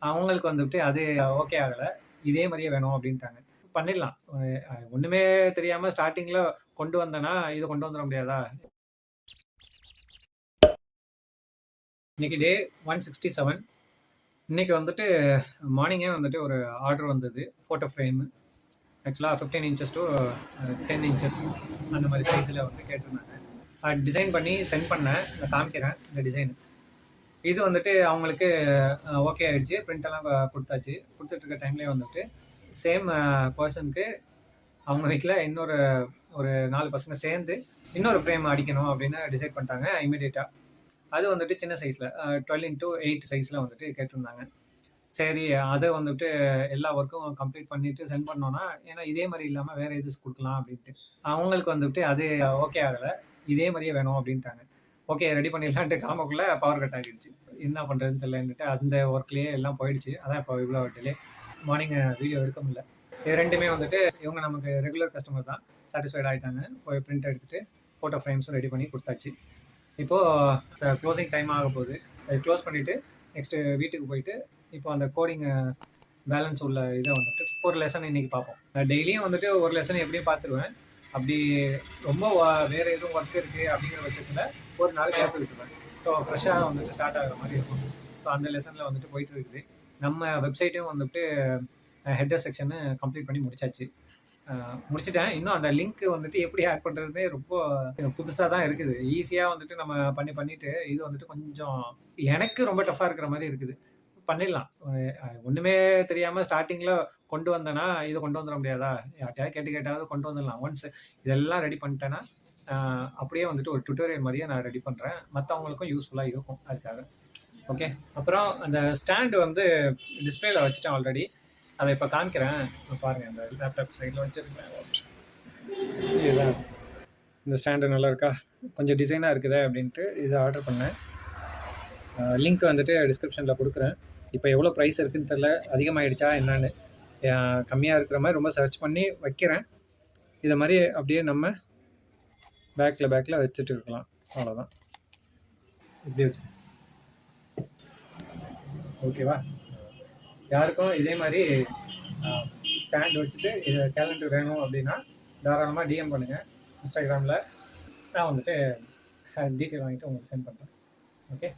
அவங்களுக்கு வந்துட்டு அது ஓகே ஆகல. இதே மாரியே வேணும் அப்டின்ட்டாங்க. பண்ணிடலாம். ஒண்ணுமே தெரியாம ஸ்டார்ட்டிங்ல கொண்டு வந்தேன்னா, இத கொண்டு வந்துர முடியாதா? இன்னைக்கு டே 167. இன்னைக்கு வந்துட்டு மார்னிங்கே வந்துட்டு ஒரு ஆர்டர் வந்தது. Photo frame. ஆக்சுவலா 15 இன்ச்சஸ் டூ 10 இன்ச்சஸ் அந்த மாரி சைஸ்ல வந்து கேட்டிருந்தாங்க. டிசைன் பண்ணி சென்ட் பண்ணேன். இத காமிக்கிறேன் இந்த டிசைன். இது வந்துட்டு அவங்களுக்கு ஓகே ஆயிடுச்சு. பிரிண்ட் எல்லாம் குடுத்தாச்சு. குடுத்துட்டு இருக்க டைம்லயே வந்துட்டு சேம் பெர்சனுக்கு அவங்க வீட்ல இன்னொரு ஒரு 4 பசங்க சேர்ந்து இன்னொரு ஃப்ரேம் அடிக்கணும் அப்படின்னு டிசைட் பண்ணிட்டாங்க இமிடியேட்டா. அது வந்துட்டு சின்ன சைஸ்ல 12x8 சைஸ்ல வந்துட்டு கேட்டிருந்தாங்க. சரி, அத வந்துட்டு எல்லா ஒர்க்கும் கம்ப்ளீட் பண்ணிட்டு சென்ட் பண்ணோம்னா, ஏன்னா இதே மாரி இல்லாம வேற எது குடுக்கலாம் அப்படின்ட்டு. அவங்களுக்கு வந்துட்டு அது ஓகே ஆகல. இதே மாரியே வேணும் அப்படின்ட்டாங்க. ஓகே, ரெடி பண்ணிடலான்ட்டு கிளம்பக்குள்ள பவர் கட் ஆகிடுச்சு. என்ன பண்றதுன்னு தெரியலன்னுட்டு அந்த ஒர்க்லயே எல்லாம் போயிடுச்சு. அதான் இப்போ இவ்வளோ டிலே. மார்னிங் வீடியோ எடுக்க முடியல. இது 2மே வந்துட்டு இவங்க நமக்கு ரெகுலர் கஸ்டமர் தான். சாட்டிஸ்ஃபைட் ஆயிட்டாங்க. போய் பிரிண்ட் எடுத்துட்டு ஃபோட்டோ ஃப்ரேம்ஸும் ரெடி பண்ணி குடுத்தாச்சு. இப்போ க்ளோசிங் டைம் ஆக போகுது. அதை க்ளோஸ் பண்ணிட்டு நெக்ஸ்ட் வீட்டுக்கு போயிட்டு இப்போ அந்த கோடிங் பேலன்ஸ் உள்ள இதை வந்துட்டு ஒரு லெசன் இன்னைக்கு பார்ப்போம். நான் டெய்லியும் வந்துட்டு ஒரு லெசன் எப்படியும் பார்த்துருவேன். அப்படி ரொம்ப வேற எதுவும் ஒர்க் இருக்கு அப்படிங்கிற பட்சத்தில் ஒரு நாள் கேப் விட்டுருவேன். ஸோ ஃப்ரெஷ்ஷாக வந்துட்டு ஸ்டார்ட் ஆகிற மாதிரி இருக்கும். ஸோ அந்த லெசனில் வந்துட்டு போயிட்டு இருக்குது. நம்ம வெப்சைட்டையும் வந்துட்டு ஹெட்டர் செக்ஷனு கம்ப்ளீட் பண்ணி முடிச்சாச்சு. முடிச்சிட்டேன். இன்னும் அந்த லிங்க் வந்துட்டு எப்படி ஆட் பண்ணுறதுனே ரொம்ப புதுசாக தான் இருக்குது. ஈஸியாக வந்துட்டு நம்ம பண்ணிட்டு இது வந்துட்டு கொஞ்சம் எனக்கு ரொம்ப டஃப்பாக இருக்கிற மாதிரி இருக்குது. பண்ணிடலாம். ஒண்ணுமே தெரியாம ஸ்டார்ட்டிங்ல கொண்டு வந்தேன்னா, இத கொண்டு வந்துர முடியாதா? யார்ட்டயாவது கேட்டாவது கொண்டு வந்துடலாம். ஒன்ஸ் இதெல்லாம் ரெடி பண்ணிட்டேன்னா, அப்படியே வந்துட்டு ஒரு டியூட்டோரியல் மாரியே நான் ரெடி பண்றேன். மத்தவங்களுக்கும் யூஸ்ஃபுல்லா இருக்கும் அதுக்காக. ஓகே. அப்புறம் அந்த ஸ்டாண்ட் வந்து டிஸ்ப்ளேல வச்சுட்டேன் ஆல்ரெடி. அத இப்ப காமிக்கிறேன். பாருங்க, இந்த லேப்டாப் சைடுல வச்சிருக்கேன். இதுதான். இந்த ஸ்டாண்டு நல்லா இருக்கா? கொஞ்சம் டிசைனா இருக்குதே அப்படின்ட்டு இத ஆர்டர் பண்ணேன். லிங்க் வந்துட்டு டிஸ்கிரிப்ஷன்ல குடுக்குறேன். இப்போ எவ்வளோ ப்ரைஸ் இருக்குன்னு தெரியல. அதிகமாயிடுச்சா என்னன்னு. கம்மியாக இருக்கிற மாதிரி ரொம்ப சர்ச் பண்ணி வைக்கிறேன். இதை மாதிரி அப்படியே நம்ம பேக்கில் வச்சுட்டு இருக்கலாம். அவ்வளோதான். இப்படி வச்சு ஓகேவா? யாருக்கும் இதே மாதிரி ஸ்டாண்ட் வச்சுட்டு இது கேலண்டர் வேணும் அப்படின்னா தாராளமாக டிஎம் பண்ணுங்கள் இன்ஸ்டாகிராமில். நான் வந்துட்டு டீட்டெயில் வாங்கிட்டு உங்களுக்கு சென்ட் பண்ணுறேன். ஓகே.